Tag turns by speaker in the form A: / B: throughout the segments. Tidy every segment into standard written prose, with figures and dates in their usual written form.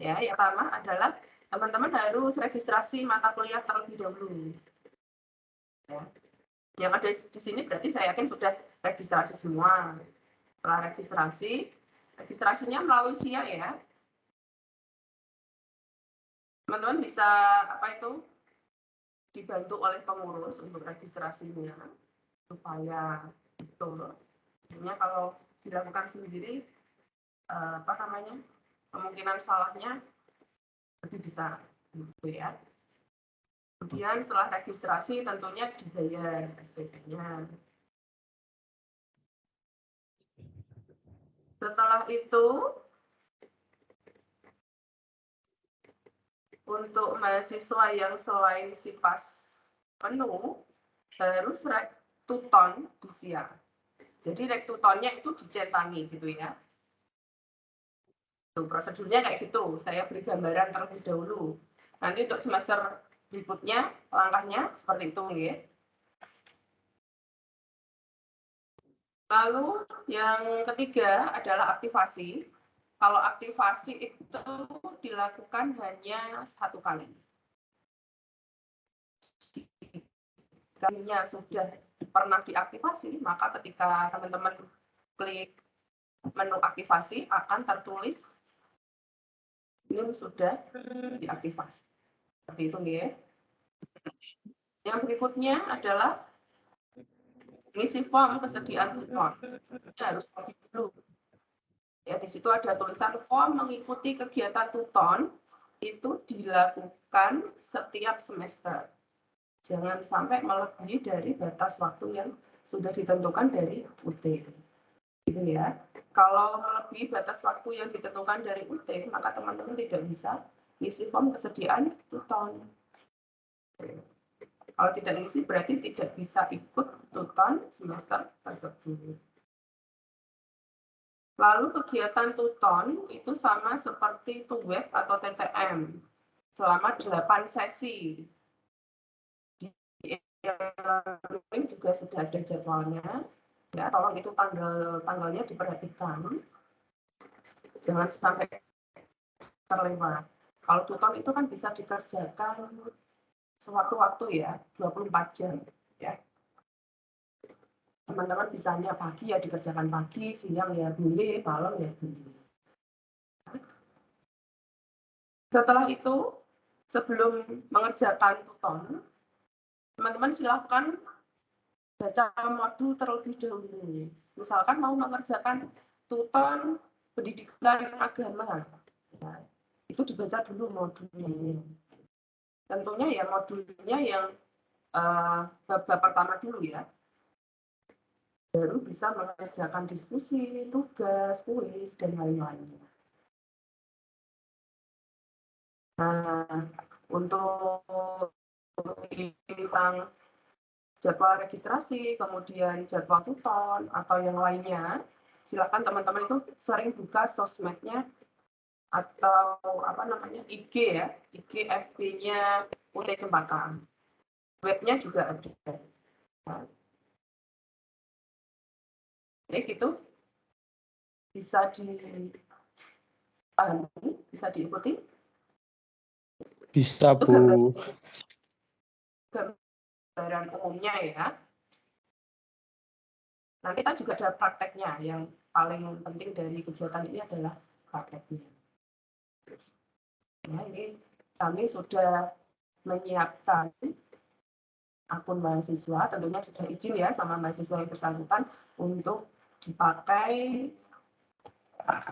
A: Ya, yang pertama adalah teman-teman harus registrasi mata kuliah terlebih dahulu. Ya. Yang ada di sini berarti saya yakin sudah registrasi semua. Setelah registrasinya melalui SIA ya. Teman-teman bisa dibantu oleh pengurus untuk registrasinya supaya betul. Biasanya kalau dilakukan sendiri kemungkinan salahnya lebih besar gitu ya. Kemudian setelah registrasi tentunya dibayar SPP-nya. Setelah itu untuk mahasiswa yang selain SIPAS penuh harus rektuton disiar. Jadi rektutonnya itu dicetangi gitu ya. Tuh, prosedurnya kayak gitu. Saya beri gambaran terlebih dahulu. Nanti untuk semester berikutnya langkahnya seperti itu ya. Lalu yang ketiga adalah aktivasi. Kalau aktivasi itu dilakukan hanya 1 kali. Jika sudah pernah diaktifasi, maka ketika teman-teman klik menu aktivasi akan tertulis ini sudah diaktifasi. Seperti itu ya. Yang berikutnya adalah ngisi form kesediaan tutor. Ini harus lagi dulu. Ya, di situ ada tulisan form mengikuti kegiatan tuton itu dilakukan setiap semester. Jangan sampai melebihi dari batas waktu yang sudah ditentukan dari UT. Gitu ya. Kalau melebihi batas waktu yang ditentukan dari UT, maka teman-teman tidak bisa ngisi form kesediaan tuton. Kalau tidak ngisi berarti tidak bisa ikut tuton semester tersebut. Lalu kegiatan tuton itu sama seperti TUWEB atau TTM selama 8 sesi. Di e-learning juga sudah ada jadwalnya. Ya, tolong itu tanggalnya diperhatikan. Jangan sampai terlewat. Kalau tuton itu kan bisa dikerjakan sewaktu-waktu ya, 24 jam ya. Teman-teman bisanya pagi ya dikerjakan pagi, siang ya boleh, malam ya boleh. Setelah itu, sebelum mengerjakan tuton, teman-teman silakan baca modul terlebih dahulu. Misalkan mau mengerjakan tuton pendidikan agama, ya, itu dibaca dulu modulnya. Tentunya ya modulnya yang bab pertama dulu ya. Baru bisa mengerjakan diskusi, tugas, kuis, dan lain-lain. Nah, untuk tentang jadwal registrasi, kemudian jadwal tuton, atau yang lainnya, silakan teman-teman itu sering buka sosmednya atau IG ya, IG FB-nya UT Cempaka. Webnya juga ada. Oke, gitu. Bisa dipahami, bisa diikuti.
B: Bisa, Bu.
A: Gambaran umumnya ya. Nah, kita juga ada prakteknya. Yang paling penting dari kegiatan ini adalah prakteknya. Ya, ini kami sudah menyiapkan akun mahasiswa, tentunya sudah izin ya sama mahasiswa yang bersangkutan untuk dipakai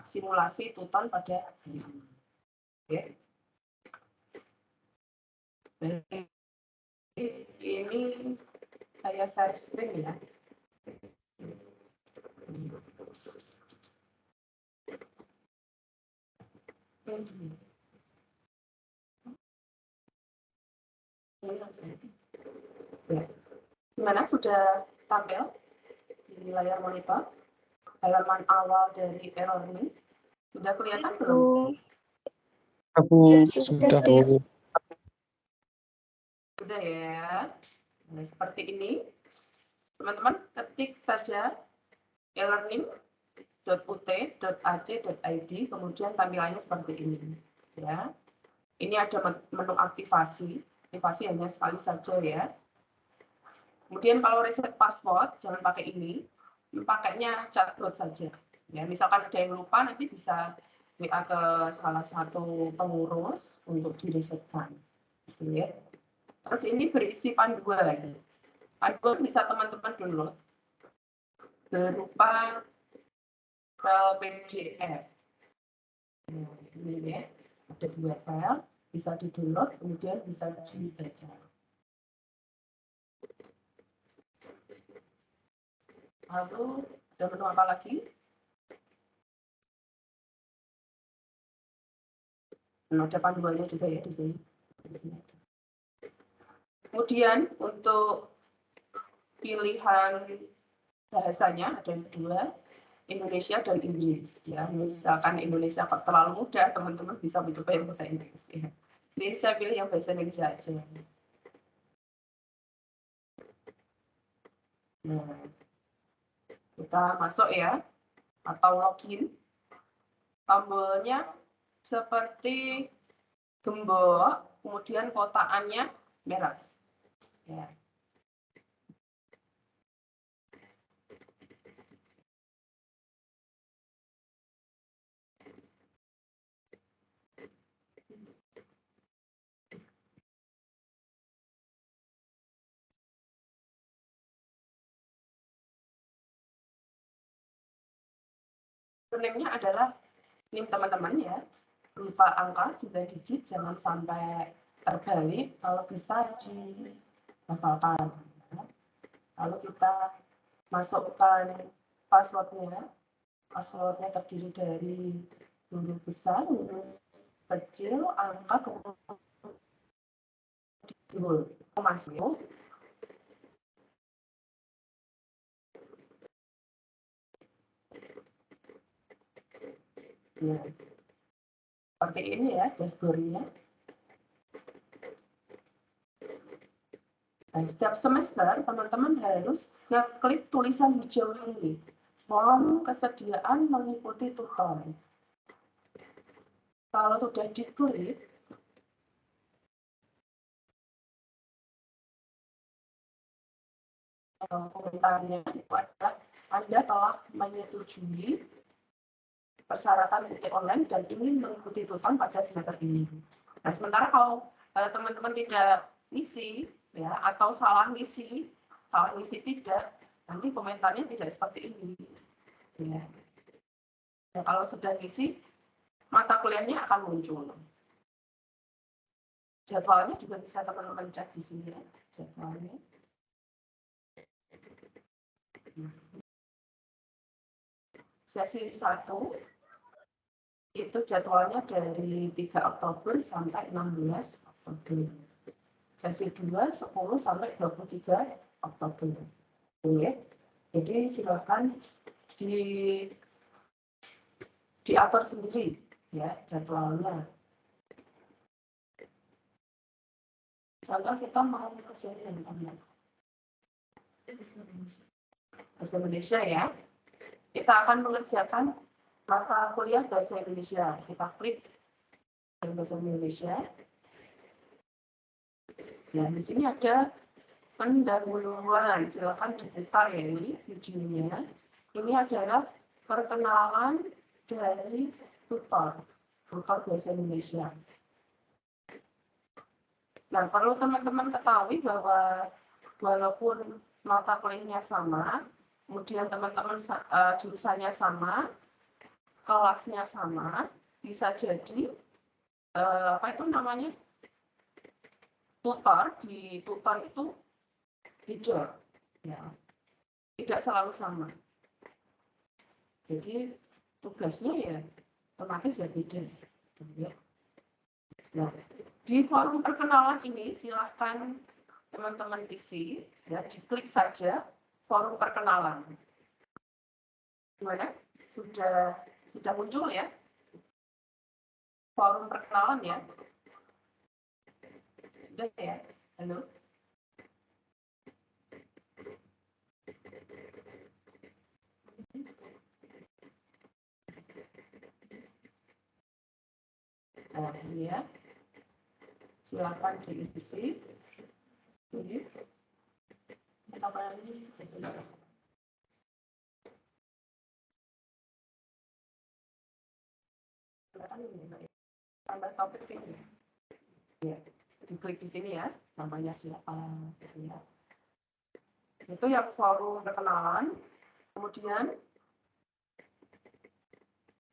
A: simulasi tuton pada hari ini. Oke. Ini saya share screen ya. Ya. Gimana, sudah tampil di layar monitor halaman awal dari e-learning? Sudah kelihatan belum?
B: Bu, sudah, Bu.
A: Sudah ya. Nah, seperti ini. Teman-teman ketik saja e-learning .ut.ac.id, kemudian tampilannya seperti ini. Ya, ini ada menu aktivasi. Aktivasi hanya sekali saja ya. Kemudian kalau reset password jangan pakai ini, pakainya chatbot saja. Ya, misalkan ada yang lupa nanti bisa WA ke salah satu pengurus untuk diresetkan. Gitu ya. Terus ini berisi panduan. Panduan bisa teman-teman download berupa file PDF. Ini ya, ada 2 file, bisa di-download, kemudian bisa dibaca. Lalu, ada menu apa lagi? Nah, ada panduannya juga ya di sini. Kemudian, untuk pilihan bahasanya ada 2, Indonesia dan Inggris. Ya, misalkan Indonesia terlalu mudah, teman-teman bisa mencoba yang bahasa Inggris. Ya. Ini saya pilih yang bahasa Indonesia aja. Nah, kita masuk ya, atau login. Tombolnya seperti gembok, kemudian kotakannya merah. Ya. Username-nya adalah NIM teman-teman ya, berupa angka 9 digit, jangan sampai terbalik, kalau bisa dihafalkan. Lalu kita masukkan passwordnya. Passwordnya terdiri dari huruf besar, huruf kecil, angka, kemudian masuk. Ya. Seperti ini ya dashboard-nya. Nah, setiap semester teman-teman harus ngeklik tulisan hijau ini, form kesediaan mengikuti tutor. Kalau sudah diklik, komentarnya itu adalah Anda telah menyetujui persyaratan UT online dan ingin mengikuti tutor pada semester ini. Nah, sementara kalau teman-teman tidak ngisi ya, atau salah ngisi tidak, nanti komentarnya tidak seperti ini. Ya. Nah, kalau sudah ngisi, mata kuliahnya akan muncul. Jadwalnya juga bisa teman-teman cek di sini ya, jadwalnya. Sesi 1 itu jadwalnya dari 3 Oktober sampai 16 Oktober. Sesi 2 10 sampai 23 Oktober. Oke. Jadi silakan diatur sendiri ya jadwalnya. Contoh kita mau kerjain dengan bahasa Indonesia ya. Kita akan mengerjakan mata kuliah bahasa Indonesia. Kita klik bahasa Indonesia. Ya, di sini ada pendahuluan. Silakan diputar ya ini videonya. Ini adalah perkenalan dari tutor bahasa Indonesia. Nah, perlu teman-teman ketahui bahwa walaupun mata kuliahnya sama, kemudian teman-teman jurusannya sama, kelasnya sama, bisa jadi apa itu namanya, tutor itu beda, ya, tidak selalu sama. Jadi tugasnya ya otomatis ya beda. Ya. Nah, di forum perkenalan ini silahkan teman-teman isi, ya, diklik saja forum perkenalan. Gimana? Sudah muncul ya? Forum perkenalan ya? Sudah ya? Halo? Nah, ini ya. Silakan diisi. Ini. Kita lagi tambah topik ini. Ya, diklik di sini ya, namanya siapa. Ya. Itu yang forum perkenalan. Kemudian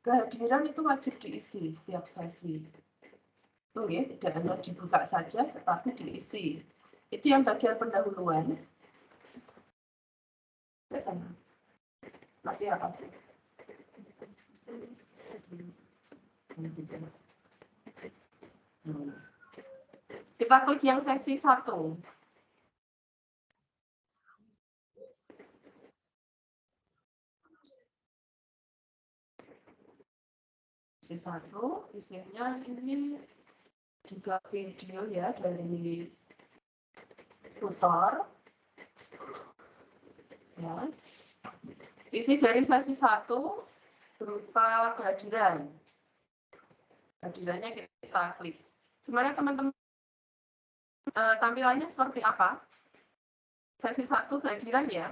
A: kehadiran itu wajib diisi tiap sesi. Itu ya, tidak hanya dibuka saja, tetapi diisi. Itu yang bagian pendahuluan. Masih apa? Kita klik yang sesi 1. Sesi 1, isinya ini juga video ya dari tutor. Ya. Isi dari sesi 1 berupa kehadiran. Kehadirannya kita klik. Gimana teman-teman? Tampilannya seperti apa? Sesi 1 kehadiran ya.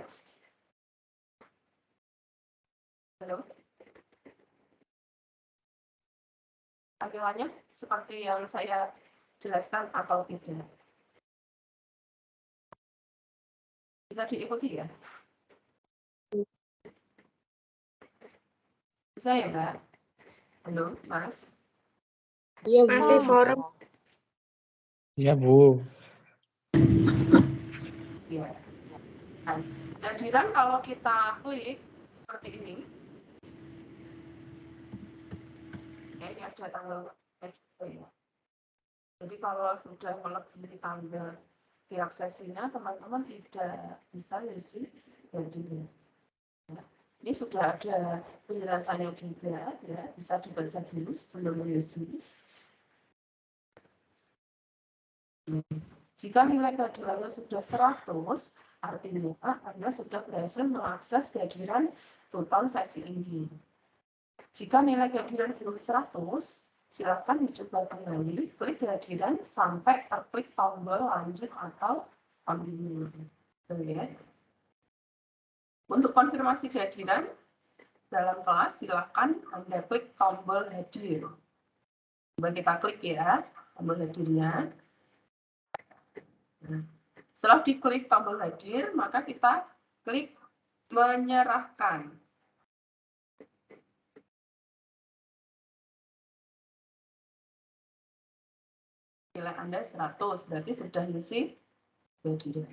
A: Halo. Tampilannya seperti yang saya jelaskan atau tidak? Bisa diikuti ya? Bisa ya, Mbak? Halo, Mas?
C: Iya, Bu.
D: forum.
B: Iya, Bu.
A: Ya. Nah, kehadiran kalau kita klik seperti ini, ya, ini ada tanggal. Jadi kalau sudah melebihi tanggal tiap sesinya, teman-teman tidak bisa isi kehadiran. Ya. Ini sudah ada penjelasannya juga, ya, bisa dibaca dulu sebelum mengisi. Jika nilai kehadirannya sudah 100, artinya Anda sudah berhasil mengakses kehadiran total sesi ini. Jika nilai kehadiran belum 100, silakan dicoba kembali, klik kehadiran sampai terklik tombol lanjut atau continue. Ya. Untuk konfirmasi kehadiran dalam kelas, silakan Anda klik tombol hadir. Coba kita klik ya, tombol hadirnya. Nah, setelah diklik tombol hadir, maka kita klik menyerahkan. Nilai Anda 100, berarti sudah ngisi kehadiran.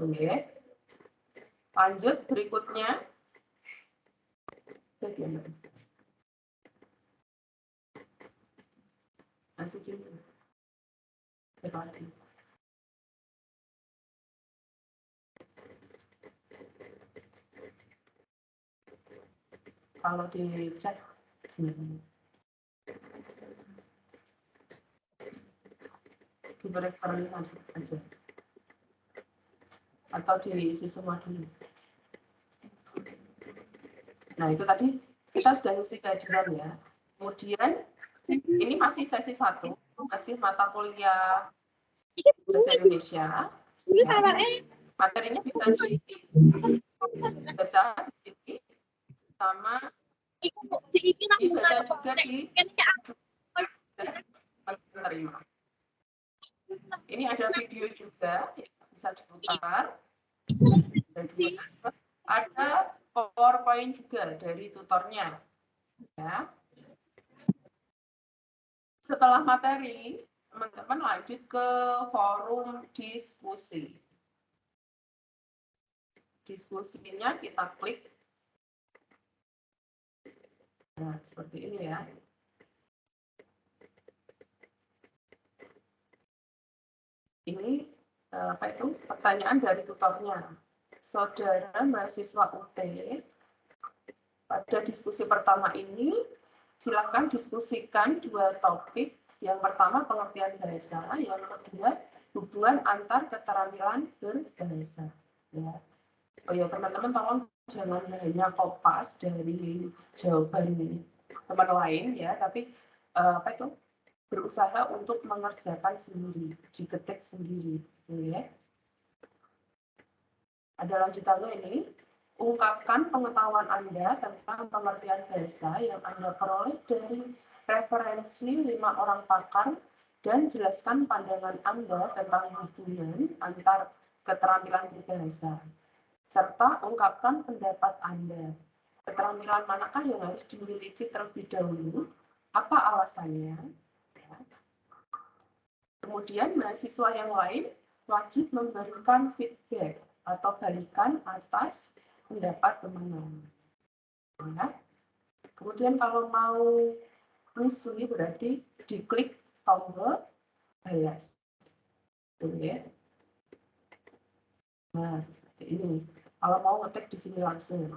A: Oke. Lanjut berikutnya. Masih gini. Lagi. Kalau dicek gini. Diberi perlihat aja. Atau diisi semua dulu. Nah, itu tadi kita sudah isi kehadiran ya. Kemudian ini masih sesi 1, masih mata kuliah bahasa Indonesia. Ya. Materinya bisa dibaca di sini sama dibaca juga di menerima. Ini ada video juga bisa diputar. Dan ada PowerPoint juga dari tutornya. Ya. Setelah materi, teman-teman lanjut ke forum diskusi. Diskusinya kita klik. Nah, seperti ini ya. Ini apa itu? Pertanyaan dari tutornya. Saudara mahasiswa UT, pada diskusi pertama ini, silakan diskusikan 2 topik. Yang pertama pengertian bahasa, yang kedua hubungan antar keterampilan berbahasa. Ya. Oh ya teman-teman tolong jangan hanya kopas dari jawaban teman lain ya, tapi apa itu berusaha untuk mengerjakan sendiri, diketik sendiri, ya. Ada lanjutannya ini, ungkapkan pengetahuan Anda tentang pengertian bahasa yang Anda peroleh dari referensi 5 orang pakar dan jelaskan pandangan Anda tentang hubungan antar keterampilan berbahasa, serta ungkapkan pendapat Anda. Keterampilan manakah yang harus dimiliki terlebih dahulu? Apa alasannya? Kemudian mahasiswa yang lain wajib memberikan feedback atau balikan atas pendapat teman-teman. Ya. Kemudian kalau mau ngisi berarti diklik tombol balas. Tuh ya. Nah, ini. Kalau mau ngetik di sini langsung.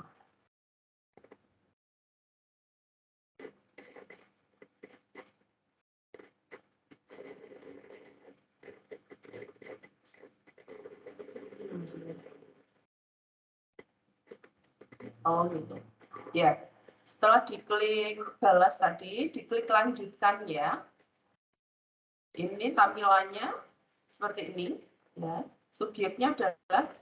A: Oh gitu. Ya. Setelah diklik balas tadi, diklik lanjutkan ya. Ini tampilannya seperti ini, ya. Subjeknya adalah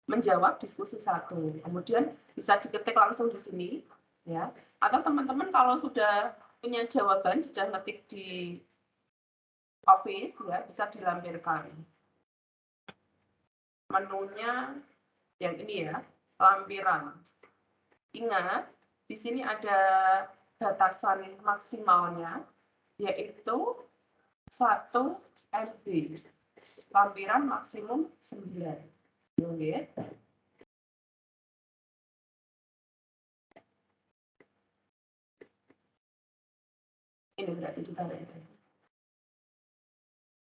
A: menjawab diskusi 1. Kemudian bisa diketik langsung di sini, ya. Atau teman-teman kalau sudah punya jawaban, sudah ngetik di Office, ya, bisa dilampirkan. Menunya yang ini ya, lampiran. Ingat, di sini ada batasan maksimalnya, yaitu 1 MB. Lampiran maksimum 9. Ya. Ini berarti ditarik.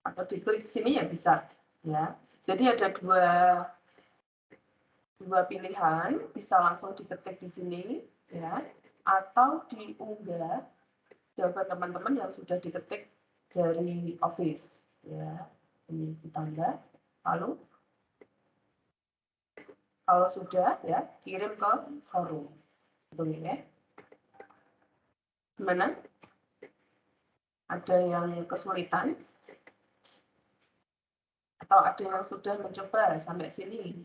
A: Atau diklik sini ya bisa. Ya. Jadi ada dua pilihan, bisa langsung diketik di sini, ya, atau diunggah jawaban teman-teman yang sudah diketik dari Office, ya. Ini ditambah, lalu kalau sudah, ya, kirim ke forum. Betul ya? Gimana? Ada yang kesulitan? Atau ada yang sudah mencoba sampai sini?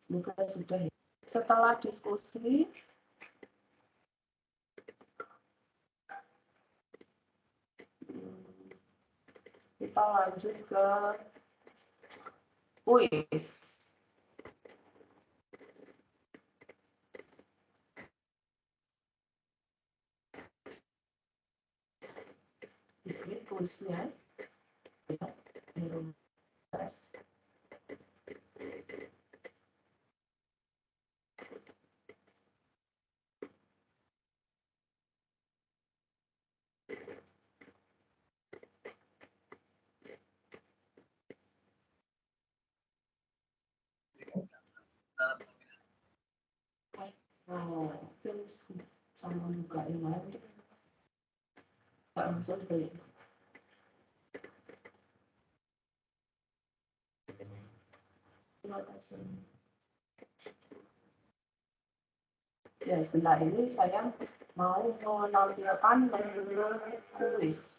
A: Semoga sudah ya. Setelah diskusi, kita lanjut ke kuis. Ini kuisnya. Ya, tes. Oh, terus sama buka yang lain. Nggak langsung deh. Ya, sebentar ini saya mau menampilkan menu kuis.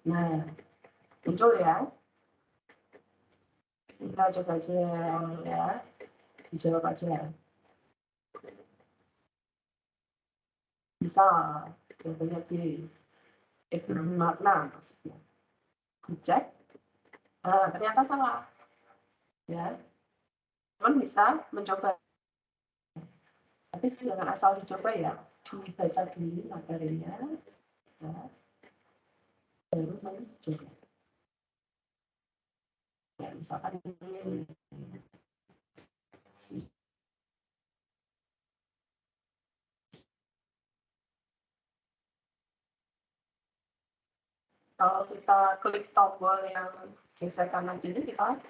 A: Nah, muncul ya. Kita coba aja ya. Dijawab aja. Bisa, jawabannya B. Bermakna maksudnya. Dicek. Nah, ternyata salah. Ya. Teman bisa mencoba. Tapi jangan asal dicoba ya. Dibaca dulu materinya. Ya. Baru mencoba. Ya, misalkan ini. Kalau kita klik tombol yang geser kanan ini, kita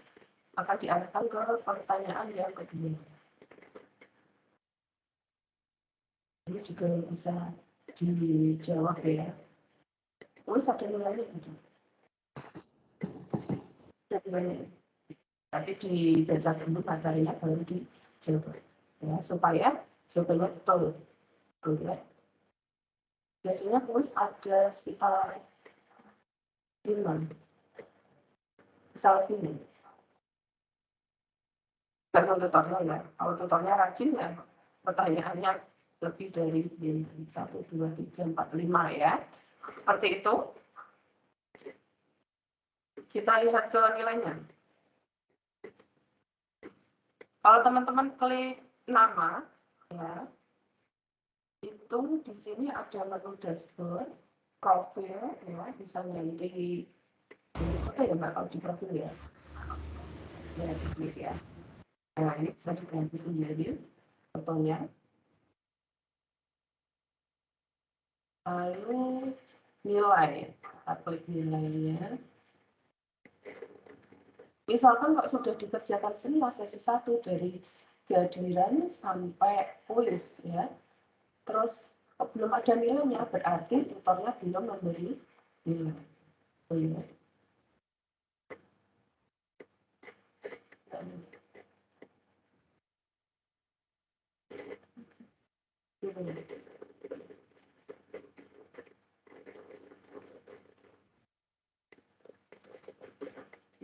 A: akan diarahkan ke pertanyaan yang kedua. Ini juga bisa dijawab ya. Wis ada nilainya gitu. Nanti dibaca dulu materinya baru dijawab. ya, supaya jawabannya betul. Betul ya. Biasanya kuis ada sekitar 5. Bisa lebih nih. Tergantung tutornya ya. Kalau tutornya rajin ya pertanyaannya lebih dari 1, 2, 3, 4, 5 ya. Seperti itu. Kita lihat ke nilainya. Kalau teman-teman klik nama, ya, itu di sini ada menu dashboard, profil, ya, bisa ganti foto ya Mbak kalau di profil ya. Ya, diklik ya. Nah, ini bisa diganti sendiri fotonya. Lalu nilai, kita klik nilainya. Misalkan kalau sudah dikerjakan semua sesi 1 dari kehadiran sampai kuis ya, terus belum ada nilainya, berarti tutornya belum memberi nilai.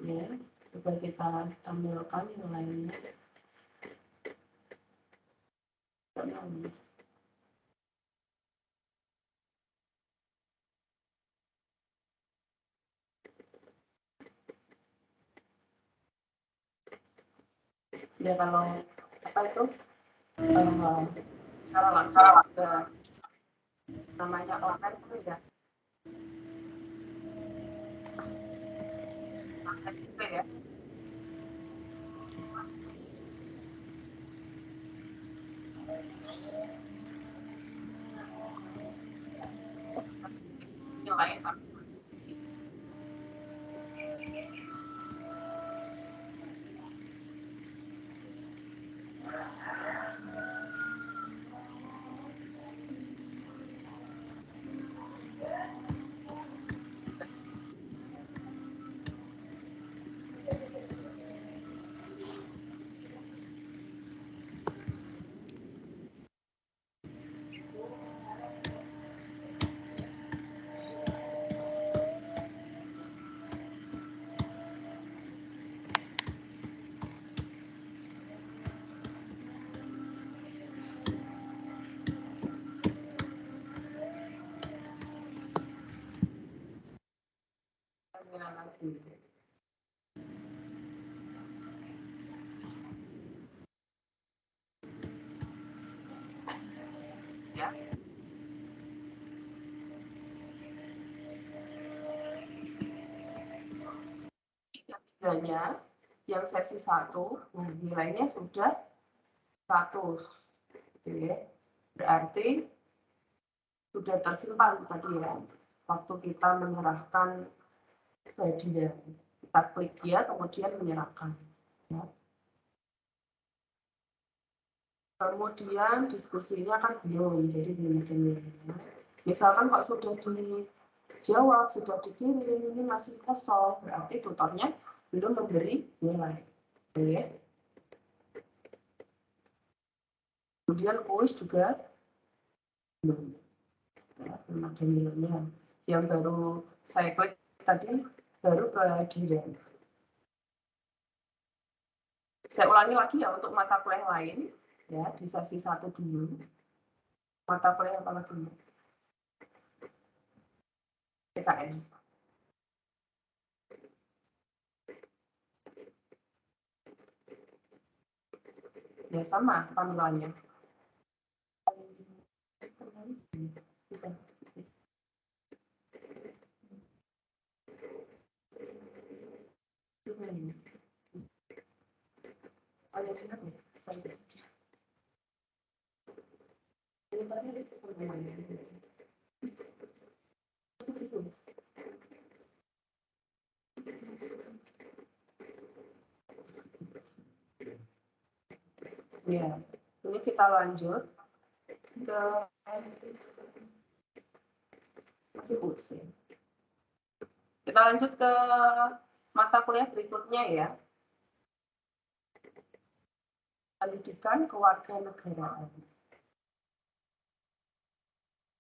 A: Ya, coba kita tampilkan nilainya. Ya kalau apa itu secara langsung namanya online itu ya juga ya. Nilai tapi ya. Tiganya yang sesi 1, nah nilainya sudah 100. Oke. Berarti sudah tersimpan tadi ya, waktu kita menyerahkan hadiah. Kita klik dia, kemudian menyerahkan. Ya. Kemudian diskusinya kan belum, jadi gini. Misalkan kalau sudah dijawab, sudah dikirim, ini masih kosong, berarti tutornya belum memberi nilai. Oke. Kemudian kuis juga belum. Ya, belum ada nilainya. Yang baru saya klik tadi baru kehadiran. Saya ulangi lagi ya untuk mata kuliah lain, ya di sesi 1 dulu. Mata kuliah apa lagi? PKN. Ya sama tampilannya. Bisa. Ya, ini kita lanjut ke masih kursi. Kita lanjut ke mata kuliah berikutnya ya. pendidikan kewarganegaraan.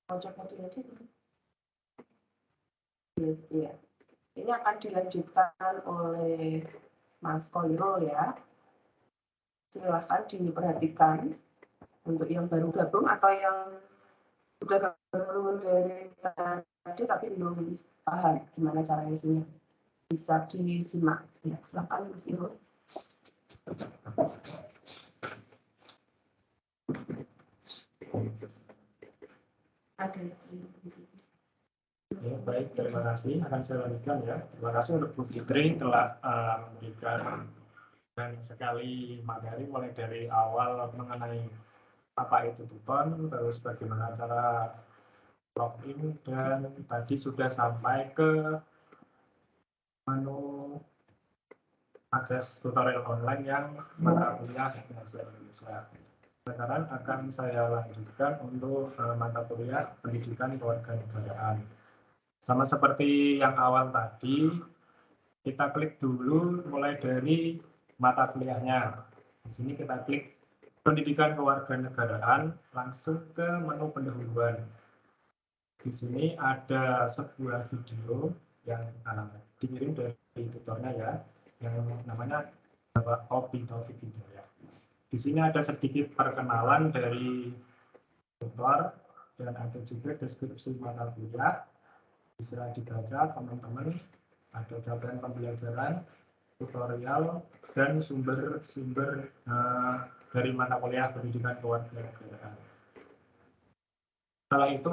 A: Mau coba dilihat itu? Ya. Ini akan dilanjutkan oleh Mas Koirul ya. Silahkan diperhatikan untuk yang baru gabung atau yang sudah gabung dari tadi tapi belum paham gimana cara isinya. Bisa disimak. Ya, silakan Mas Irul.
D: Ya, baik, terima kasih. Akan saya lanjutkan ya. Terima kasih untuk Bu Fitri telah memberikan banyak sekali materi mulai dari awal mengenai apa itu Python, terus bagaimana cara login, dan tadi sudah sampai ke menu akses tutorial online yang mata kuliah bahasa Indonesia. Sekarang akan saya lanjutkan untuk mata kuliah pendidikan kewarganegaraan. Sama seperti yang awal tadi, kita klik dulu mulai dari mata kuliahnya. Di sini kita klik pendidikan kewarganegaraan, langsung ke menu pendahuluan. Di sini ada sebuah video yang dikirim dari tutornya ya, yang namanya Obi Taufik Hidayat. Di sini ada sedikit perkenalan dari tutor dan ada juga deskripsi mata kuliah. Bisa dibaca teman-teman, ada capaian pembelajaran, tutorial, dan sumber-sumber dari mata kuliah pendidikan kewarganegaraan. Setelah itu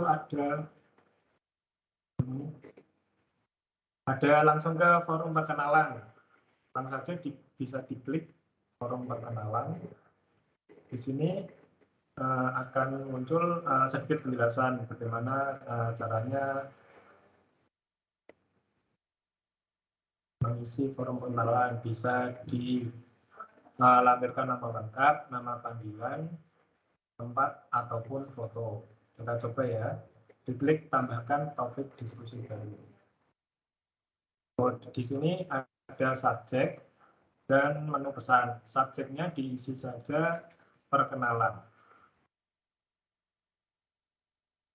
D: ada langsung ke forum perkenalan. Langsung saja bisa diklik forum perkenalan. Di sini akan muncul sedikit penjelasan bagaimana caranya mengisi forum pengenalan. Bisa dilampirkan nama lengkap, nama panggilan, tempat, ataupun foto. Kita coba ya. Diklik tambahkan topik diskusi baru. Di sini ada subjek dan menu pesan. Subjeknya diisi saja perkenalan.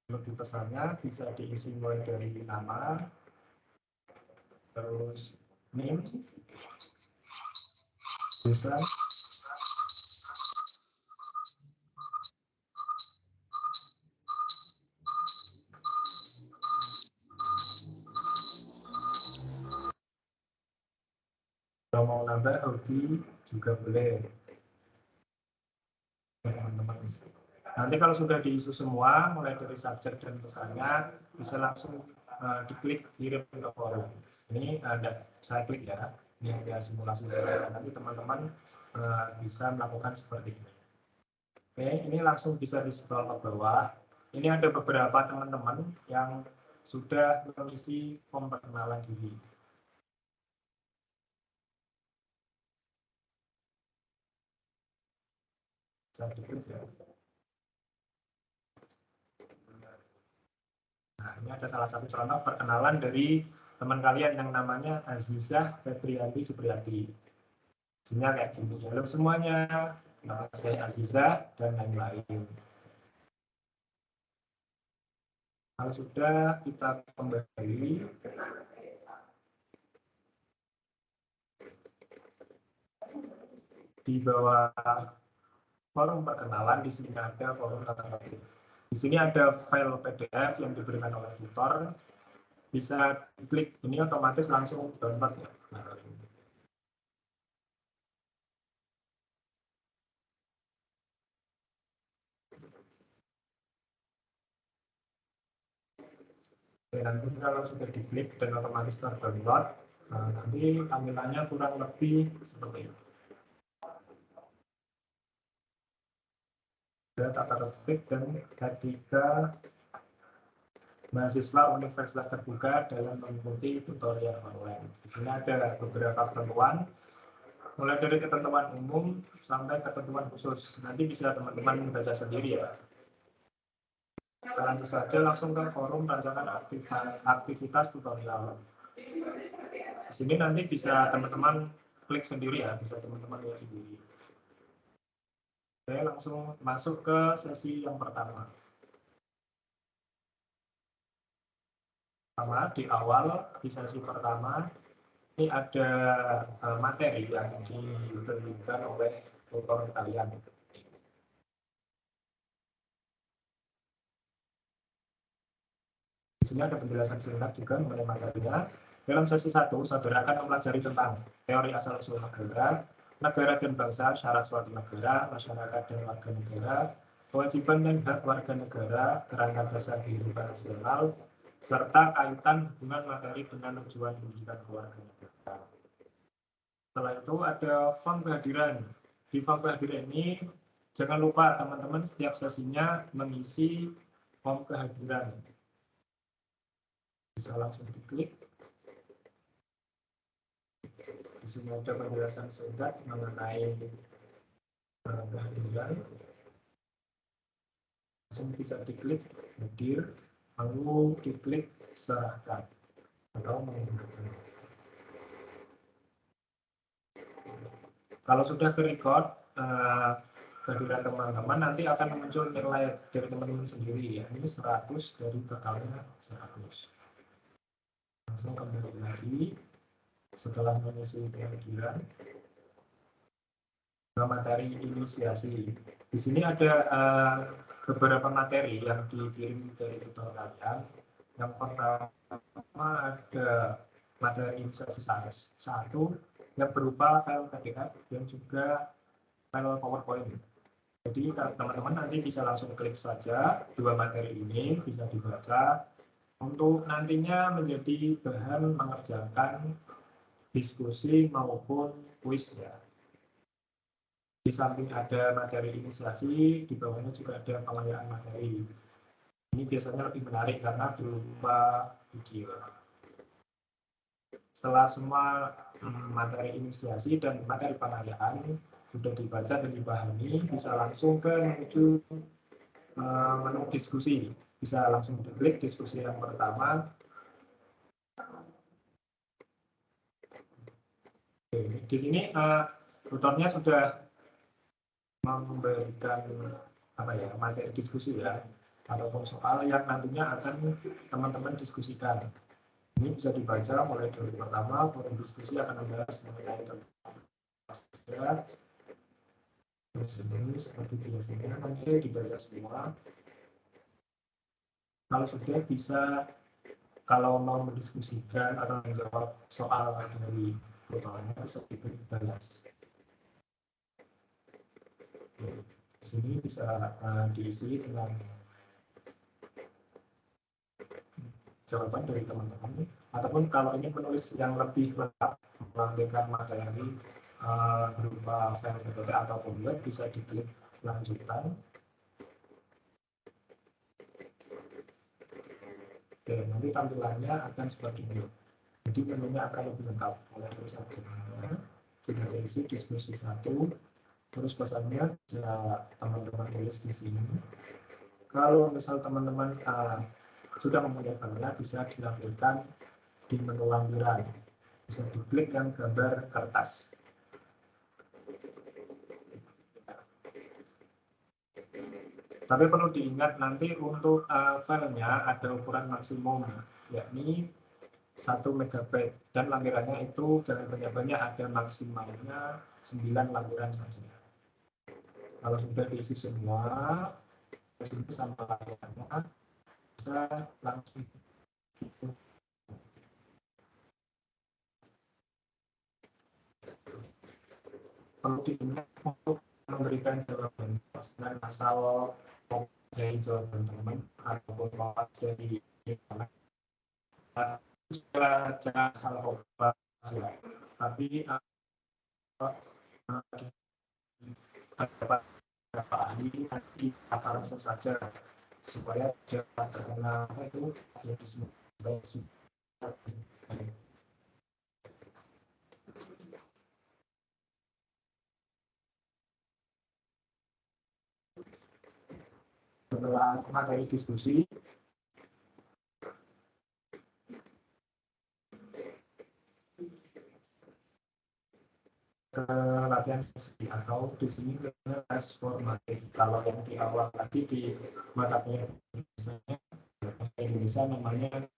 D: Lebih pesannya bisa diisi mulai dari nama, terus name, bisa kalau mau nambah hobi juga boleh, teman-teman. Nanti kalau sudah diisi semua, mulai dari subjek dan pesannya, bisa langsung diklik kirim ke forum. Ini saya klik ya, ini ada simulasi saja. Nanti teman-teman bisa melakukan seperti ini. Oke, ini langsung bisa di-scroll ke bawah. Ini ada beberapa teman-teman yang sudah mengisi form perkenalan diri. Saya diklik ya. Nah, ini ada salah satu contoh perkenalan dari teman kalian yang namanya Azizah Febrianti Supriyati. Hasilnya kayak gini. Halo semuanya, nama saya Azizah dan lain-lain. Kalau sudah, kita kembali. Di bawah forum perkenalan, di sini ada forum tata tertib. Di sini ada file PDF yang diberikan oleh tutor. Bisa klik ini otomatis langsung download ya. Oke, nanti kalau sudah diklik dan otomatis terdownload, nanti tampilannya kurang lebih seperti ini. Ada tata tertib dan ketika mahasiswa universitas terbuka dalam mengikuti tutorial online. Di sini ada beberapa ketentuan, mulai dari ketentuan umum sampai ketentuan khusus. Nanti bisa teman-teman baca sendiri ya. Langsung saja langsung ke forum rancangan aktivitas tutorial. Di sini nanti bisa teman-teman klik sendiri ya, bisa teman-teman lihat sendiri. Oke, langsung masuk ke sesi yang pertama. Di awal, di sesi pertama, ini ada materi yang diberikan oleh tutor kalian. Di sini ada penjelasan singkat juga mengenai materinya. Dalam sesi 1, saudara akan mempelajari tentang teori asal-usul negara, negara dan bangsa, syarat suatu negara, masyarakat dan warga negara, kewajiban dan hak warga negara, kerangka dasar kehidupan nasional, serta kaitan hubungan materi dengan tujuan pendidikan kewarganegaraan. Setelah itu ada form kehadiran. Di form kehadiran ini jangan lupa teman-teman setiap sesinya mengisi form kehadiran. Bisa langsung diklik. Di sini ada penjelasan singkat mengenai kehadiran. Langsung bisa diklik hadir, lalu diklik serahkan atau menggunakan. Kalau sudah ke-record kehadiran teman-teman, nanti akan muncul nilai dari teman-teman sendiri ya. Ini 100 dari totalnya 100. Langsung kembali lagi setelah mengisi kehadiran ke materi inisiasi. Di sini ada beberapa materi yang dikirim dari tutor kalian. Yang pertama ada materi inisiasi 1 yang berupa file PDF dan juga file PowerPoint. Jadi teman-teman nanti bisa langsung klik saja 2 materi ini, bisa dibaca untuk nantinya menjadi bahan mengerjakan diskusi maupun kuis ya. Di samping ada materi inisiasi, di bawahnya juga ada pengayaan materi. Ini biasanya lebih menarik karena berupa video. Setelah semua materi inisiasi dan materi pengayaan sudah dibaca dan dipahami, bisa langsung ke menuju menu diskusi. Bisa langsung diklik diskusi yang pertama. Oke, di sini tutornya sudah memberikan materi diskusi ya, ataupun soal yang nantinya akan teman-teman diskusikan. Ini bisa dibaca mulai dari pertama, forum diskusi akan membahas mengenai tentang ini seperti biasanya nanti dibaca semua. Kalau sudah bisa, kalau mau mendiskusikan atau menjawab soal dari tutornya bisa dibalas. Di sini bisa diisi dengan jawaban dari teman-teman, ataupun kalau ingin menulis yang lebih lengkap melampirkan materi berupa file PPT ataupun web, bisa diklik lanjutan. Oke, nanti tampilannya akan seperti ini. Jadi menunya akan lebih lengkap. Mulai dari saja sudah diisi diskusi 1, terus pesannya bisa teman-teman tulis di sini. Kalau misal teman-teman sudah mempunyai filenya, bisa dilampirkan di menu lampiran. Bisa diklik yang gambar kertas. Tapi perlu diingat nanti untuk filenya ada ukuran maksimum, yakni 1 MB, dan lampirannya itu jangan banyak-banyak, ada maksimalnya 9 lampiran saja. Kalau sudah diisi semua, sini sama lampirannya, bisa langsung perlu diingat untuk memberikan jawaban pasangan asal dari jawaban teman ataupun dari jangan salah obat, tapi dapat beberapa ahli di akal saja supaya jangan terkena itu jadi semua. Setelah materi diskusi, ke latihan sesi atau di sini ke tes formatif. Kalau yang di awal tadi di mata kuliah Indonesia namanya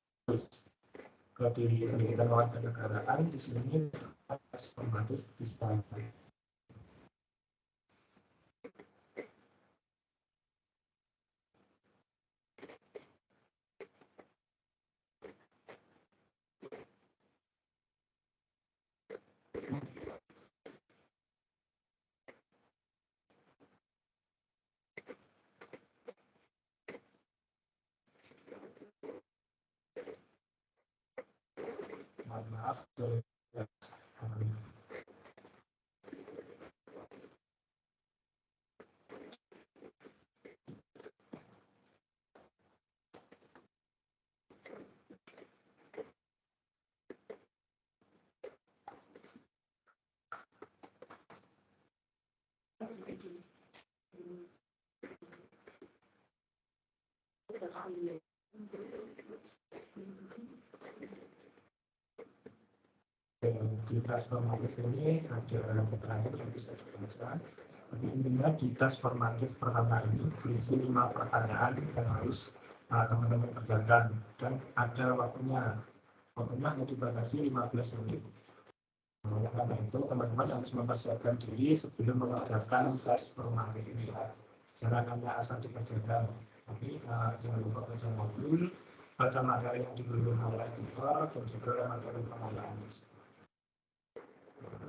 D: ke diri pendidikan warga negaraan, di sini tes formatif bisa. Maaf, di tes formatif ini ada keterangan yang bisa dibaca. Tapi intinya di tes formatif pertama ini berisi 5 pertanyaan yang harus teman-teman kerjakan dan ada waktunya. Waktunya hanya dibatasi 15 menit. Oleh karena itu, teman-teman harus mempersiapkan diri sebelum mengerjakan tes formatif ini. Jangan hanya asal dikerjakan, tapi jangan lupa baca modul, baca materi yang diberikan oleh tutor, dan juga materi pengenalan.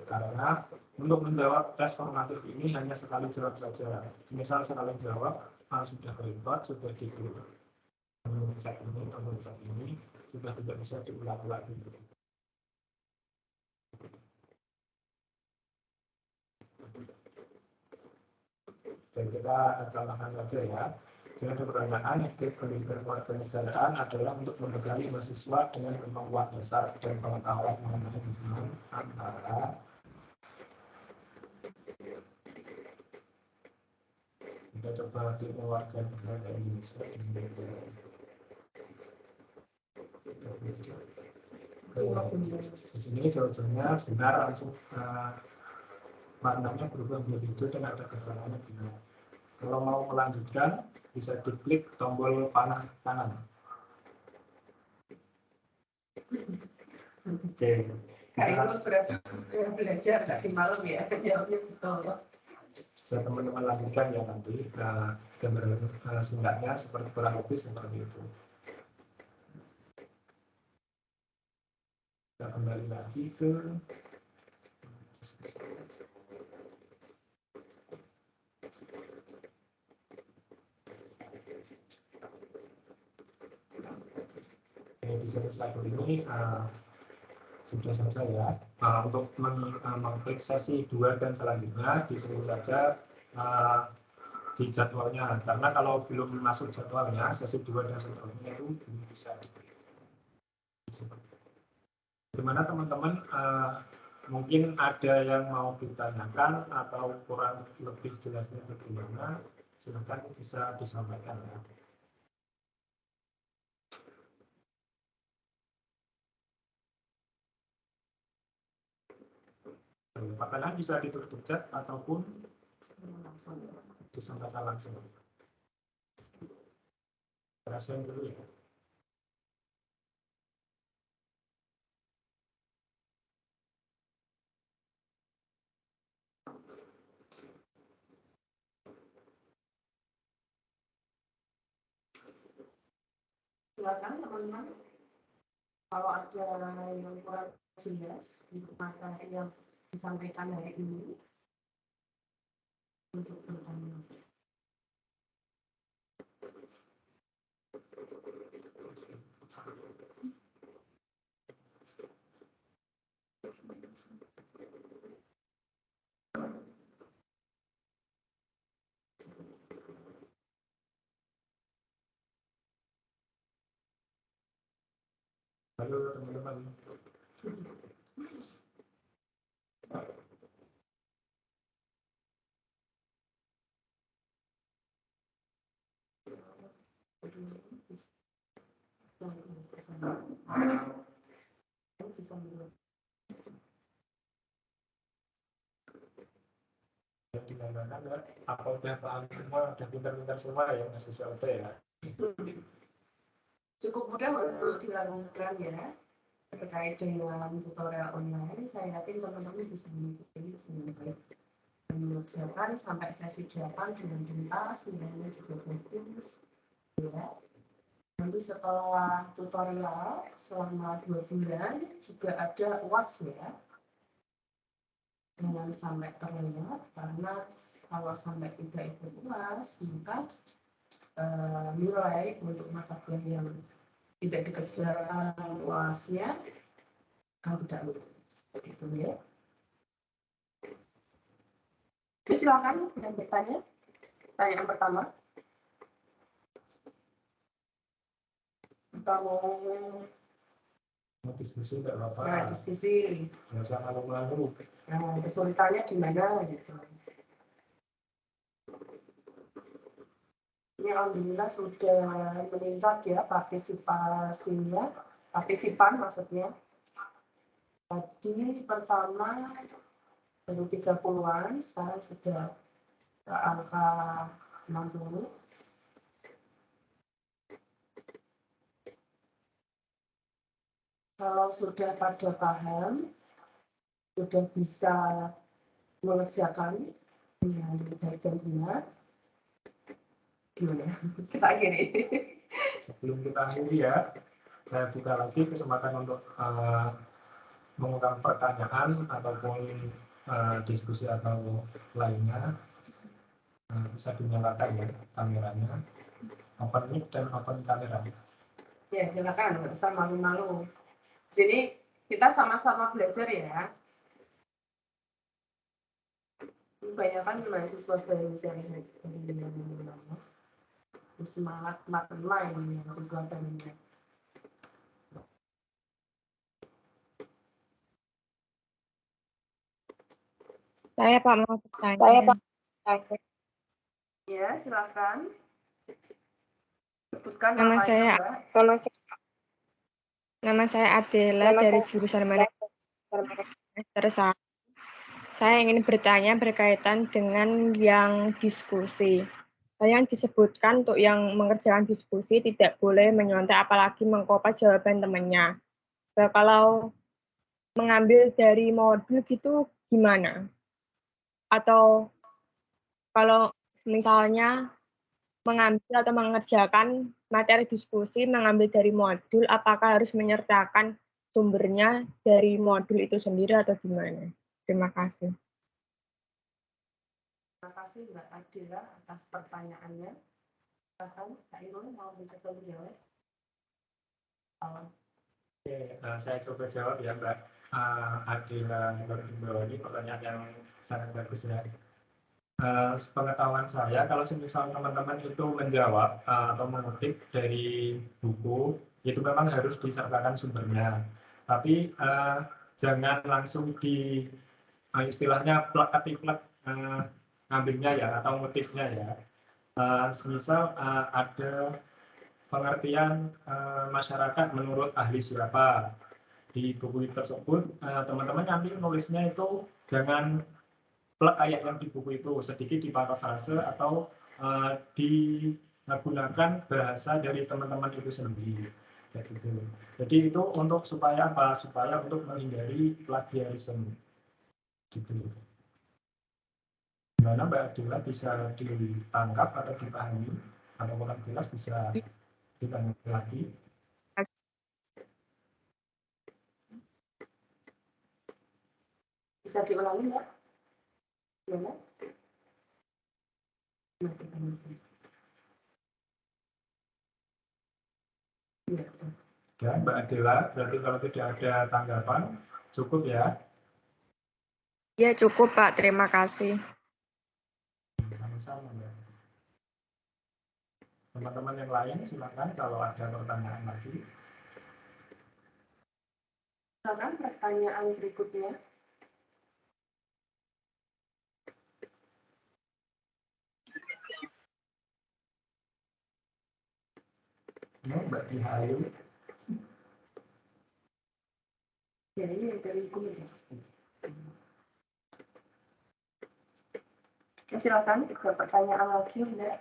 D: Karena untuk menjawab tes formatif ini hanya sekali jawab saja. Misal sekali jawab, sudah repot, sudah cek ini, sudah tidak bisa diulang lagi. Dan kita contohkan saja ya. Jadi pertanyaan aktif pendidikan kewarganegaraan adalah untuk membekali mahasiswa dengan kemampuan dasar dan pengetahuan mengenai hubungan antara kita coba di warga negara Indonesia di sini jawabannya benar langsung warnanya berubah menjadi hijau dan ada keterangannya benar. Kalau mau melanjutkan bisa diklik tombol panah kanan. Oke.
A: Kayaknya berapa belajar tadi malam ya, jawabnya betul.
D: Bisa teman-teman lanjutkan ya nanti gambar singkatnya seperti kurang lebih seperti itu. Kita kembali lagi ke di slide ini sudah selesai ya. Untuk mengklik sesi 2 dan selanjutnya disuruh saja di jadwalnya, karena kalau belum masuk jadwalnya sesi 2 dan selanjutnya itu belum bisa diklik. Gimana teman-teman, mungkin ada yang mau ditanyakan atau kurang lebih jelasnya bagaimana, silakan bisa disampaikan ya. Pertanyaan bisa ditutup chat ataupun disampaikan langsung. Rasain dulu ya.
A: Silakan teman-teman. Kalau ada yang kurang jelas di materi yang disampaikan hari ini untuk bertanya.
D: Halo teman-teman. yang dimana apa udah paham semua, udah pintar-pintar semua ya mahasiswa UT ya.
A: Cukup mudah untuk dilakukan ya terkait dengan tutorial online. Saya yakin teman-teman bisa mengikuti dengan baik dan mengerjakan sampai sesi 8 dengan tuntas, nilainya juga bagus ya. Nanti setelah tutorial selama 2 bulan juga ada UAS ya. Jangan sampai terlewat, karena kalau sampai tidak ikut UAS maka nilai untuk mata kuliah yang tidak dikerjakan UAS-nya kan tidak lulus. Gitu ya. Oke, silakan yang bertanya. Pertanyaan pertama. Kita
D: Mau diskusi nggak apa-apa.
A: Nah, diskusi.
D: Nggak usah malu-malu.
A: Nah, kesulitannya di mana gitu. Ini alhamdulillah sudah meningkat ya partisipasinya, partisipan maksudnya. Tadi pertama baru 30-an, sekarang sudah ke angka 60. Kalau sudah pada paham, sudah bisa mengerjakan dengan baik dan benar, gimana? Kita akhiri.
D: Sebelum kita akhiri ya, saya buka lagi kesempatan untuk mengundang pertanyaan ataupun diskusi atau lainnya. Bisa dinyalakan ya kameranya, open mic dan open kamera.
A: Ya, silakan, nggak usah malu-malu. Sini kita sama-sama belajar ya. Kebanyakan mahasiswa baru dari semangat matematika ini mahasiswa baru.
C: Saya Pak mau bertanya.
B: Saya, Pak.
A: Ya, silakan. Sebutkan
C: Nama
A: namanya,
C: saya-
A: Mbak.
C: Nama saya Adela dari jurusan manajemen semester 1. Saya ingin bertanya berkaitan dengan yang diskusi. Yang disebutkan untuk yang mengerjakan diskusi tidak boleh menyontek apalagi mengkopi jawaban temannya. Nah, kalau mengambil dari modul gitu gimana? Atau kalau misalnya mengambil atau mengerjakan materi diskusi mengambil dari modul, apakah harus menyertakan sumbernya dari modul itu sendiri atau gimana? Terima kasih.
A: Terima kasih Mbak Adela atas pertanyaannya. Silakan Kak Irul mau mencoba menjawab.
D: Oke, saya coba jawab ya Mbak Adela ini pertanyaan yang sangat bagus ya. Pengetahuan saya, kalau misal teman-teman itu menjawab atau mengutip dari buku, itu memang harus disertakan sumbernya. Tapi jangan langsung di istilahnya plek-plek ngambilnya ya atau motifnya ya. Misal ada pengertian masyarakat menurut ahli siapa di buku tersebut, teman-teman nanti nulisnya itu jangan plek ayat yang di buku itu, sedikit diparafrase atau digunakan bahasa dari teman-teman itu sendiri. Gitu. Jadi itu untuk supaya apa? Supaya untuk menghindari plagiarisme. Gitu. Gimana Mbak Adela bisa ditangkap atau dipahami atau kurang jelas bisa ditanya lagi.
A: Bisa diulangi Mbak? Gimana?
D: Ya, Mbak Adela, berarti kalau tidak ada tanggapan, cukup ya?
C: Ya cukup Pak, terima kasih.
D: Sama-sama ya. Teman-teman yang lain silakan kalau ada pertanyaan lagi.
A: Silakan pertanyaan berikutnya.
D: Mbak Dihayu.
A: Ya, ini yang dari guru ya. Ya, silakan ada pertanyaan lagi, Mbak.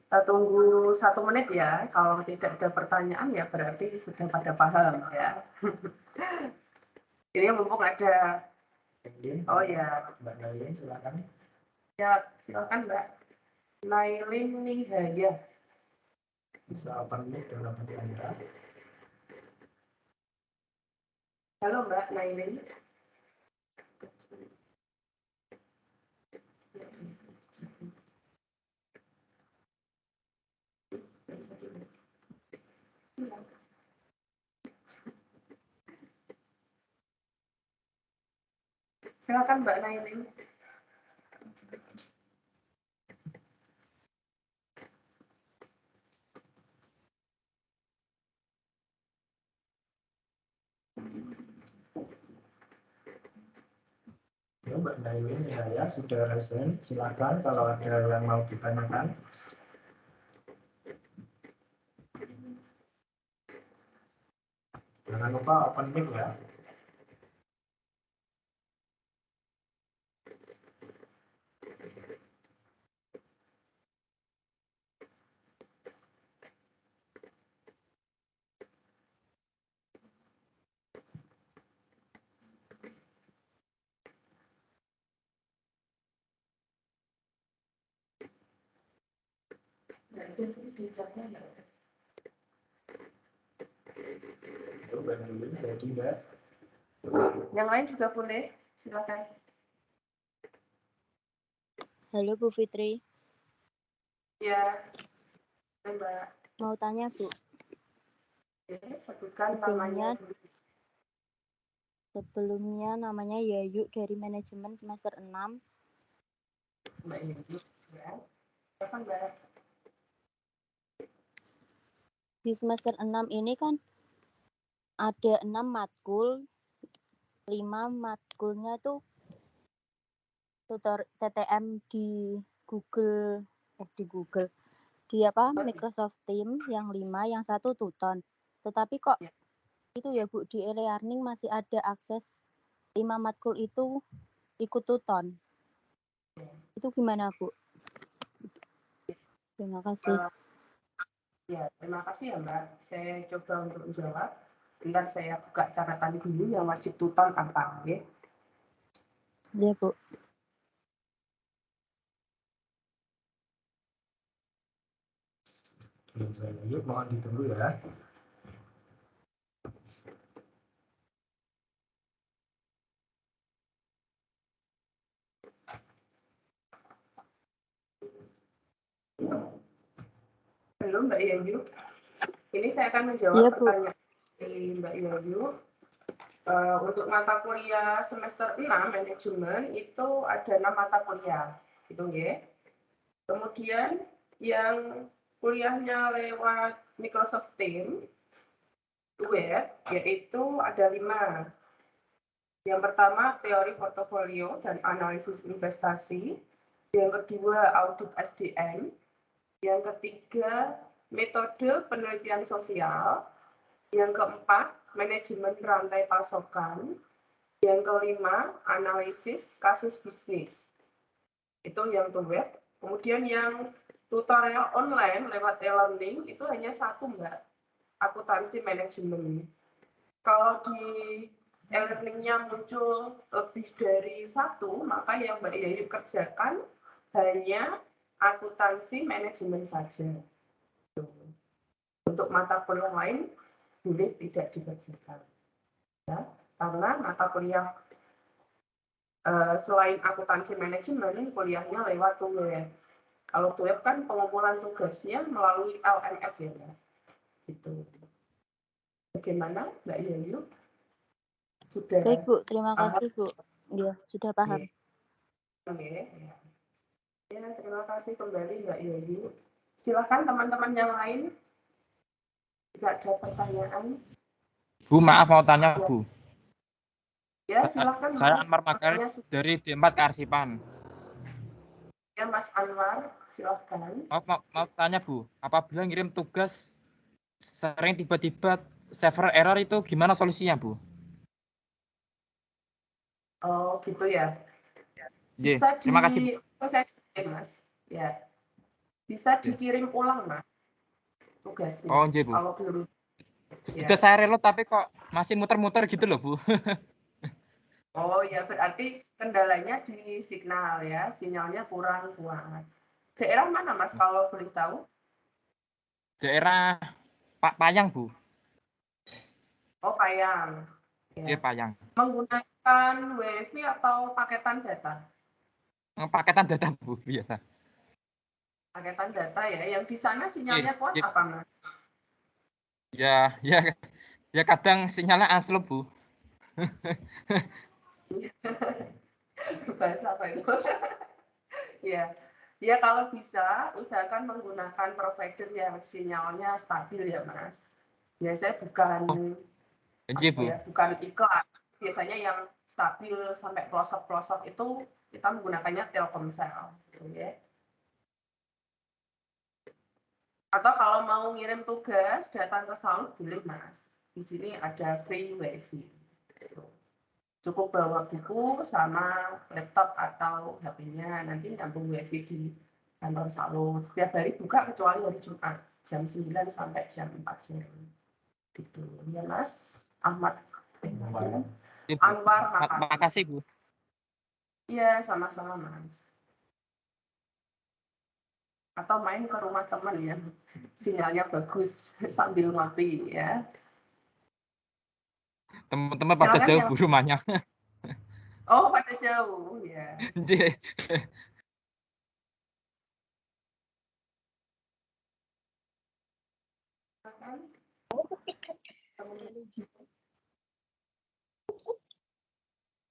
A: Kita tunggu 1 menit ya. Kalau tidak ada pertanyaan ya berarti sudah pada paham ya. Ini mumpung ada. Oh ya,
D: Mbak Nailin silakan.
A: ya silakan Mbak. Nailin Nihaya.
D: Bisa open mic dan open kamera.
A: Halo Mbak Nailin. Silakan Mbak Nailin.
D: Ya, Mbak Nailin ya sudah resen. Silakan kalau ada yang mau ditanyakan. Jangan lupa open mic ya. Itu Mbak Nailin jadi Mbak.
A: Yang lain juga boleh. Silakan.
E: Halo Bu Fitri,
A: Ya. Mbak.
E: mau tanya Bu,
A: Sebutkan namanya.
E: sebelumnya namanya Yayu dari manajemen semester 6.
A: Mbak Yayu. Ya. Silakan Mbak.
E: Di semester 6 ini kan ada 6 matkul, 5 matkulnya tuh tutor TTM di Google, Microsoft Teams, yang 5, yang 1 Tuton. Tetapi kok itu ya Bu, di e-learning masih ada akses 5 matkul itu ikut Tuton. Itu gimana Bu? Terima kasih.
A: Ya, terima kasih ya Mbak. Saya coba untuk menjawab. Bentar saya buka catatan dulu yang wajib Tuton apa. Ya.
E: Iya Bu.
D: Yuk, mohon ditunggu ya.
A: Halo Mbak Yayu. Ini saya akan menjawab pertanyaan dari Mbak Yayu. Untuk mata kuliah semester 6 manajemen itu ada 6 mata kuliah. Itu ya. Kemudian yang kuliahnya lewat Microsoft Teams web yaitu ada 5. Yang pertama teori portofolio dan analisis investasi, yang kedua audit SDM, yang ketiga metode penelitian sosial, yang keempat manajemen rantai pasokan, yang kelima analisis kasus bisnis. Itu yang web. Kemudian yang tutorial online lewat e-learning itu hanya 1 Mbak, akuntansi manajemen. Kalau di e-learning-nya muncul lebih dari 1, maka yang Mbak Yayu kerjakan hanya akuntansi manajemen saja. Untuk mata kuliah lain boleh tidak dikerjakan. Ya, karena mata kuliah selain akuntansi manajemen, kuliahnya lewat web. Kalau web kan pengumpulan tugasnya melalui LMS ya, gitu. Bagaimana Mbak Yayu? Sudah.
E: Baik Bu, terima kasih Bu. Ya, sudah paham.
A: Oke. Ya, terima kasih kembali Mbak Yayu. Silakan teman-teman yang lain. Jika ada pertanyaan.
B: Bu, maaf mau tanya Bu.
A: Ya, silakan.
B: Saya Anwar Makar dari D4 Kearsipan.
A: Ya, Mas Anwar, silakan.
B: Mau tanya Bu, apabila ngirim tugas sering tiba-tiba server error itu gimana solusinya Bu?
A: Oh, gitu ya.
B: Nggih,
A: Bisa
B: terima kasih, Bu.
A: saya Mas. Ya. Bisa dikirim ulang, Mas, tugasnya.
B: Oh, nggih, Bu.
A: Kalau belum
B: Sudah
A: ya.
B: saya reload tapi kok masih muter-muter gitu loh, Bu.
A: Oh ya, berarti kendalanya di signal ya, sinyalnya kurang kuat. Daerah mana, Mas, kalau boleh tahu?
B: Daerah Payang, Bu.
A: Oh, Payang.
B: Nggih,
A: Ya.
B: Payang.
A: Menggunakan WiFi atau paketan data?
B: Paketan data, Bu, biasa.
A: Paketan data ya. Yang di sana
B: Nggih,
A: sinyalnya kuat
B: nggih.
A: apa, Mas?
B: Ya kadang sinyalnya anslop, Bu.
A: Bahasa apa itu? Ya. Ya, kalau bisa usahakan menggunakan provider yang sinyalnya stabil ya, Mas. Biasanya
B: Nggih, Bu.
A: bukan iklan. Biasanya yang stabil sampai pelosok-pelosok itu kita menggunakannya Telkomsel, gitu ya. Atau kalau mau ngirim tugas datang ke Salut boleh, Mas. Di sini ada free WiFi. Cukup bawa buku sama laptop atau HP-nya, nanti nyambung WiFi di kantor Salut. Setiap hari buka kecuali hari Jumat, jam 9 sampai jam 4 sore. Gitu. Ya, Mas. Ahmad. Anwar
B: Makasih, Bu.
A: Iya, sama-sama, Mas. Atau main ke rumah teman ya, sinyalnya bagus sambil ngopi ya.
B: Teman-teman pada
A: Silakan
B: jauh,
A: yang
B: Bu, rumahnya.
A: oh, pada jauh ya.
B: Nggih.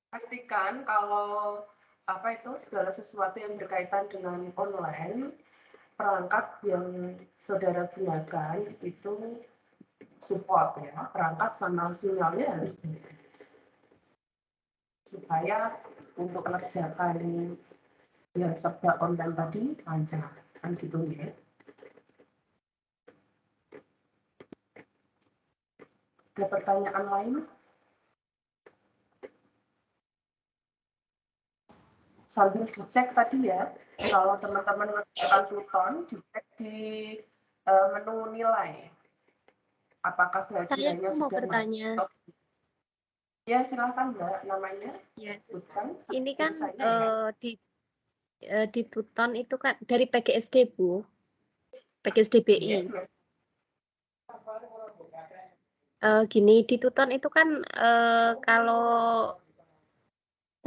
A: Pastikan kalau segala sesuatu yang berkaitan dengan online, perangkat yang saudara gunakan itu support ya, perangkat sama sinyalnya harus baik. Supaya untuk mengerjakan yang serba online tadi lancar, kan gitu ya. Ada pertanyaan lain? Sambil dicek tadi ya, kalau teman-teman mengerjakan Pluton, dicek di menu nilai. Apakah
E: Saya
A: kehadirannya
E: mau
A: sudah
E: bertanya.
A: masuk? Ya, silahkan Mbak, namanya.
E: Ya.
A: Sebutkan.
E: Ini kan
A: Ya.
E: di Pluton itu kan dari PGSD, Bu. PGSD BI.
A: Yes, Mas.
E: Gini, di Pluton itu kan kalau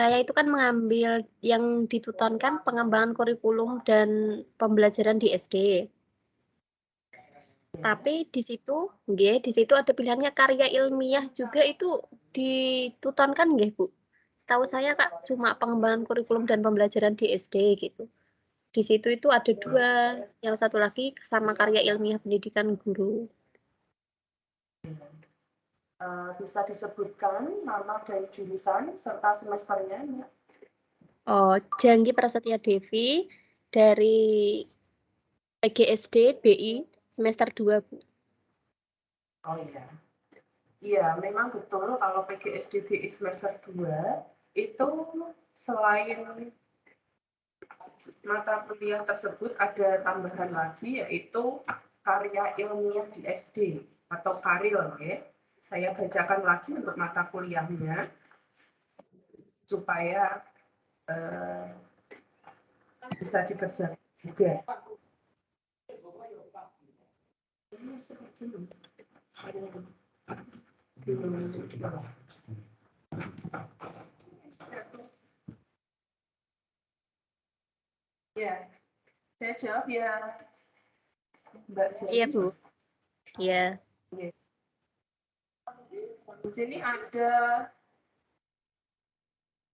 E: saya itu kan mengambil yang ditutonkan pengembangan kurikulum dan pembelajaran di SD. Tapi di situ ada pilihannya karya ilmiah juga itu ditutonkan nggih, Bu? Setahu saya Kak cuma pengembangan kurikulum dan pembelajaran di SD gitu. Di situ itu ada 2, yang satu lagi sama karya ilmiah pendidikan guru.
A: Bisa disebutkan nama dari jurusan serta semesternya, Mbak?
E: Oh, Janggi Prasetya Devi dari PGSD BI semester 2, Bu.
A: Oh iya. Iya, memang betul kalau PGSD BI semester 2 itu selain mata kuliah tersebut ada tambahan lagi yaitu karya ilmiah di SD atau karil ya. Saya bacakan lagi untuk mata kuliahnya supaya bisa dikerjakan juga. Ya, saya jawab ya, Mbak Jani.
E: Iya, Bu. Iya.
A: Di sini ada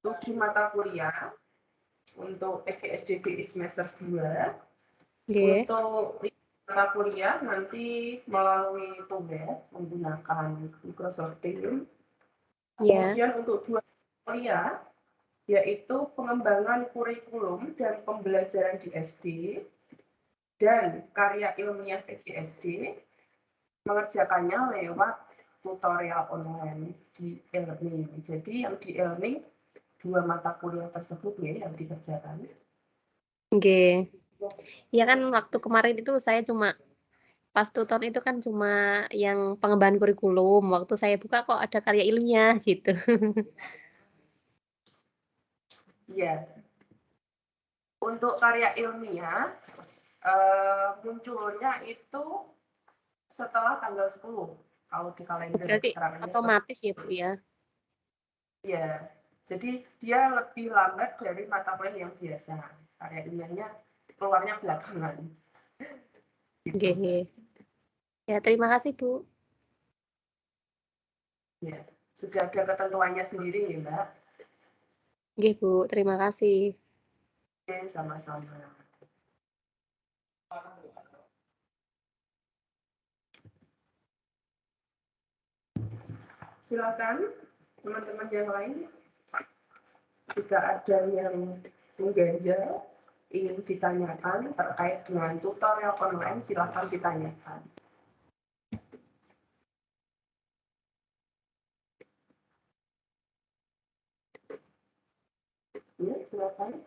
A: 7 mata kuliah untuk PGSD BI semester 2.
E: Nggih.
A: Untuk mata kuliah nanti melalui tugas menggunakan Microsoft Teams.
E: Iya.
A: Kemudian untuk 2 kuliah yaitu pengembangan kurikulum dan pembelajaran di SD dan karya ilmiah PGSD, mengerjakannya lewat tutorial online di e-learning. Jadi yang di e-learning dua mata kuliah tersebut ya yang dikerjakan?
F: Oke. Ya kan waktu kemarin itu saya cuma pas tutor itu kan cuma yang pengembangan kurikulum. Waktu saya buka kok ada karya ilmiah gitu.
A: Iya. Untuk karya ilmiah munculnya itu setelah tanggal 10 kalau di kalender
F: Berarti
A: keterangannya
F: otomatis ya Bu ya.
A: Iya, jadi dia lebih lambat dari mata kuliah yang biasa. Karya ilmiahnya keluarnya belakangan. Gitu.
F: Oke. Ya, terima kasih Bu.
A: Ya, sudah ada ketentuannya sendiri ya Mbak.
F: Oke Bu, terima kasih.
A: Oke, sama-sama. Silakan teman-teman yang lain. Jika ada yang mengganjal, ingin ditanyakan terkait dengan tutorial online, silakan ditanyakan. Ya, silakan.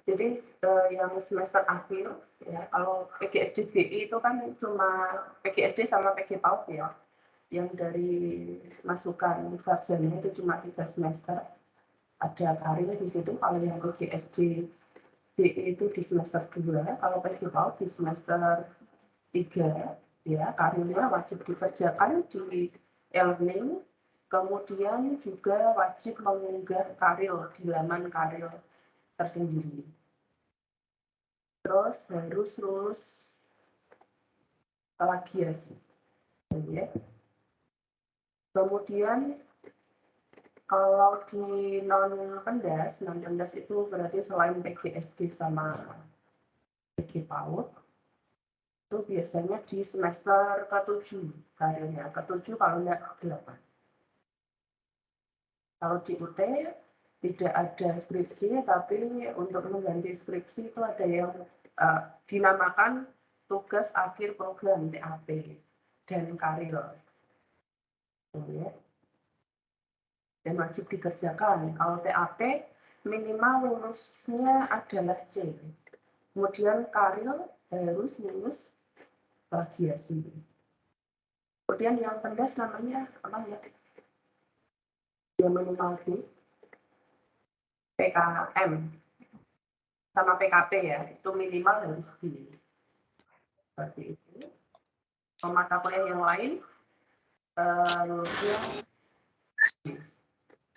A: Jadi yang semester akhir ya, kalau PGSD BI itu kan cuma PGSD sama PG PAUD ya, yang dari masukan sarjana itu cuma 3 semester, ada karir di situ. Kalau yang PGSD BI itu di semester 2, kalau PG PAUD di semester 3 ya, karirnya wajib dikerjakan di e-learning, kemudian juga wajib mengunggah karir di laman karir tersendiri. Terus harus lulus plagiasi. Ya. Kemudian kalau di non-pendas itu berarti selain PGSD sama PG PAUD, itu biasanya di semester ke-7 karirnya, ke-7 kalau enggak 8. Kalau di UT tidak ada skripsi, tapi untuk mengganti skripsi itu ada yang dinamakan tugas akhir program TAP dan karir. Ya. Dan wajib dikerjakan. Kalau TAP minimal lulusnya adalah C. Kemudian karir harus lulus plagiasi. Kemudian yang pendas namanya apa ya? Yang minimal D. PKM sama PKP ya, itu minimal harus B. Seperti itu. Mata kuliah yang lain lulusnya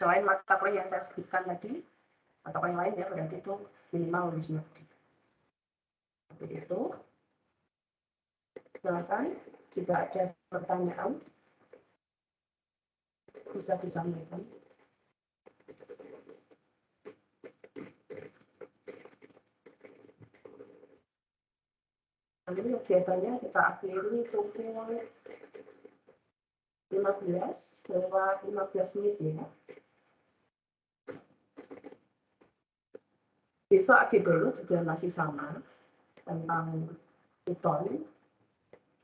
A: selain mata kuliah yang saya sebutkan tadi, mata kuliah yang lain ya berarti itu minimal lulusnya D. Seperti itu. Silakan jika ada pertanyaan bisa disampaikan. Nanti kegiatannya kita akhiri pukul 15 lewat 15 menit ya. Besok AG dulu juga masih sama tentang Python.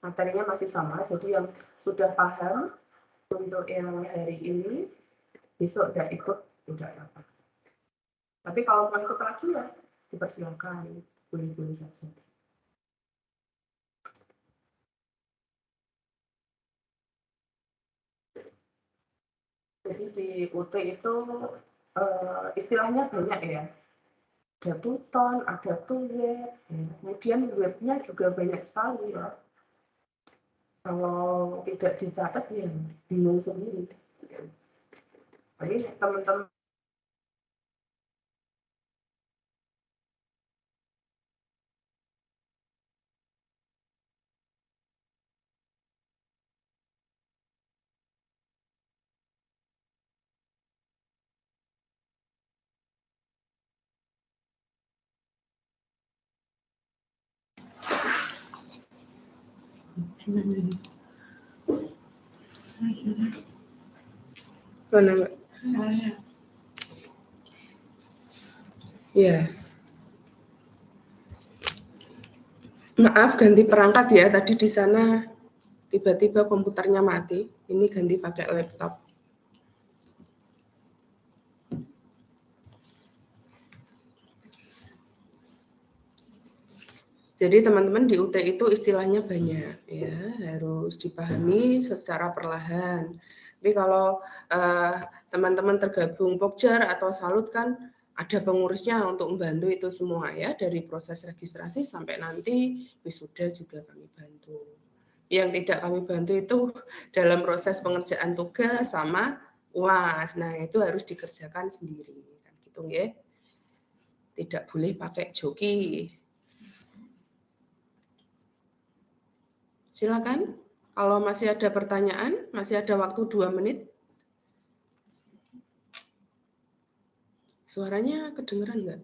A: Materinya masih sama, jadi yang sudah paham untuk yang hari ini besok udah ikut tidak apa-apa. Tapi kalau mau ikut lagi ya dipersilakan, boleh-boleh saja. Jadi di UT itu istilahnya banyak ya. Ada Tuton, ada Tuweb, kemudian webnya juga banyak sekali ya. Kalau tidak dicatat ya bingung sendiri. Jadi teman-teman mana Mbak? Ya. Maaf ganti perangkat ya, tadi di sana Tiba-tiba komputernya mati. Ini ganti pakai laptop. Jadi teman-teman di UT itu istilahnya banyak, ya harus dipahami secara perlahan. Tapi kalau teman-teman tergabung Pokjar atau Salut kan ada pengurusnya untuk membantu itu semua ya, dari proses registrasi sampai nanti wisuda juga kami bantu. Yang tidak kami bantu itu dalam proses pengerjaan tugas sama UAS. Nah itu harus dikerjakan sendiri, kan gitu ya. Tidak boleh pakai joki. Silakan, kalau masih ada pertanyaan, masih ada waktu 2 menit. Suaranya kedengeran nggak?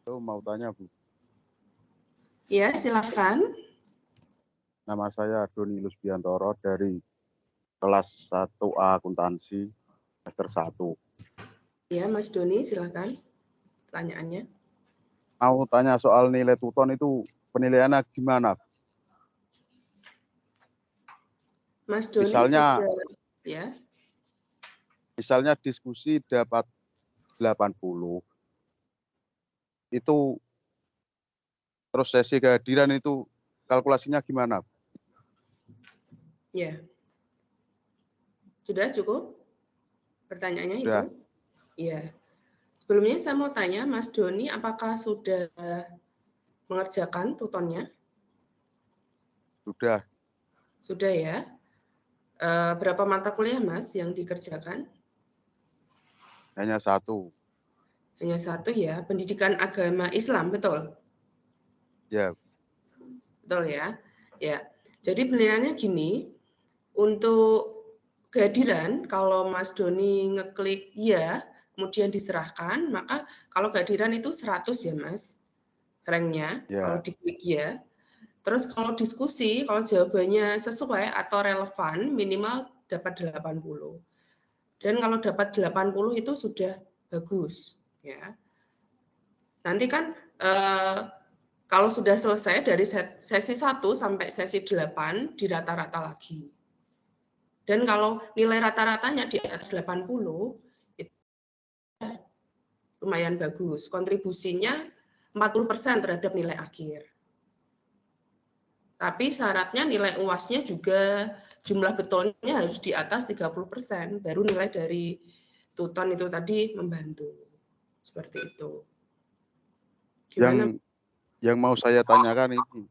G: Mau tanya, Bu.
A: Ya, silakan.
G: Nama saya Doni Lusbiantoro dari kelas 1A Akuntansi semester 1.
A: Ya, Mas Doni, silakan pertanyaannya.
G: Mau tanya soal nilai tuton itu penilaiannya gimana?
A: Mas Doni
G: Misalnya,
A: sudah, ya.
G: Misalnya diskusi dapat 80. Itu terus sesi kehadiran itu kalkulasinya gimana?
A: Ya. Sudah cukup? Pertanyaannya
G: Sudah.
A: itu? Iya. Sebelumnya saya mau tanya, Mas Doni, apakah sudah mengerjakan tutonnya?
G: Sudah.
A: Sudah ya. Berapa mata kuliah, Mas, yang dikerjakan?
G: Hanya 1.
A: Hanya 1 ya. Pendidikan agama Islam, betul?
G: Ya.
A: Betul ya. Ya. Jadi penilaiannya gini, untuk kehadiran, kalau Mas Doni ngeklik ya, kemudian diserahkan, maka kalau kehadiran itu 100 ya Mas, ranknya,
G: Ya.
A: kalau diklik ya. Terus kalau diskusi, kalau jawabannya sesuai atau relevan, minimal dapat 80. Dan kalau dapat 80 itu sudah bagus. Ya. Nanti kan kalau sudah selesai dari sesi 1 sampai sesi 8, di rata-rata lagi. Dan kalau nilai rata-ratanya di atas 80, itu lumayan bagus. Kontribusinya 40% terhadap nilai akhir. Tapi syaratnya nilai UAS-nya juga jumlah betulnya harus di atas 30%. Baru nilai dari tuton itu tadi membantu. Seperti itu. Gimana?
G: Yang mau saya tanyakan ini,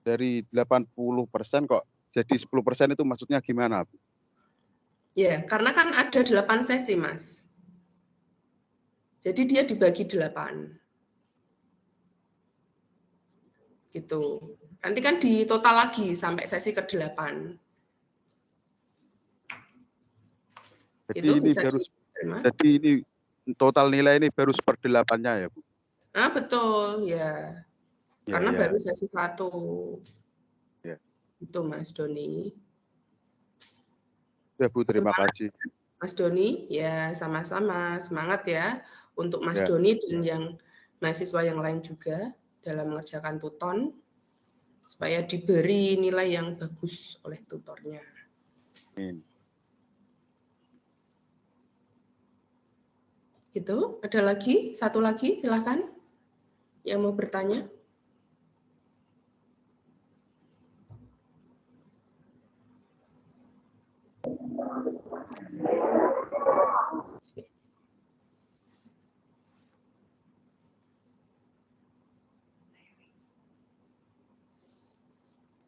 G: dari 80% kok jadi 10% itu maksudnya gimana, Bu?
A: Ya, karena kan ada 8 sesi, Mas. Jadi dia dibagi 8. Gitu. Nanti kan di total lagi sampai sesi ke-8.
G: Jadi
A: itu
G: ini
A: bisa
G: baru
A: diterima.
G: Jadi ini total nilai ini baru 1/8-nya ya, Bu?
A: Ah, betul, ya. Karena
G: Ya.
A: baru sesi 1.
G: Ya.
A: Itu Mas Doni.
G: Ya, Bu, terima kasih.
A: Mas Doni, ya sama-sama. Semangat ya untuk Mas
G: Ya.
A: Doni dan yang mahasiswa yang lain juga dalam mengerjakan tuton supaya diberi nilai yang bagus oleh tutornya.
G: Amin.
A: Itu, ada lagi? Satu lagi, silahkan. Yang mau bertanya?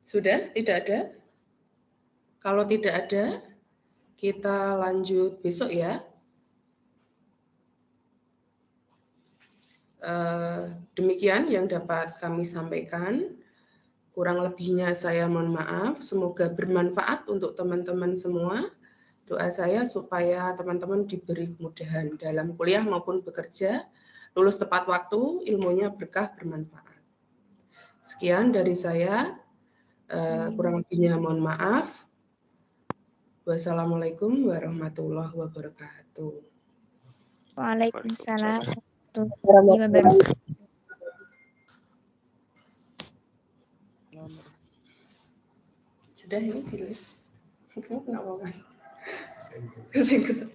A: Sudah? Tidak ada? Kalau tidak ada, kita lanjut besok ya. Demikian yang dapat kami sampaikan. Kurang lebihnya saya mohon maaf. Semoga bermanfaat untuk teman-teman semua. Doa saya supaya teman-teman diberi kemudahan dalam kuliah maupun bekerja, lulus tepat waktu, ilmunya berkah, bermanfaat. Sekian dari saya. Kurang lebihnya mohon maaf. Wassalamualaikum warahmatullahi wabarakatuh.
H: Waalaikumsalam.
F: warahmatullahi
A: Sudah ini tulis. Kenapa mas? Kesinggung.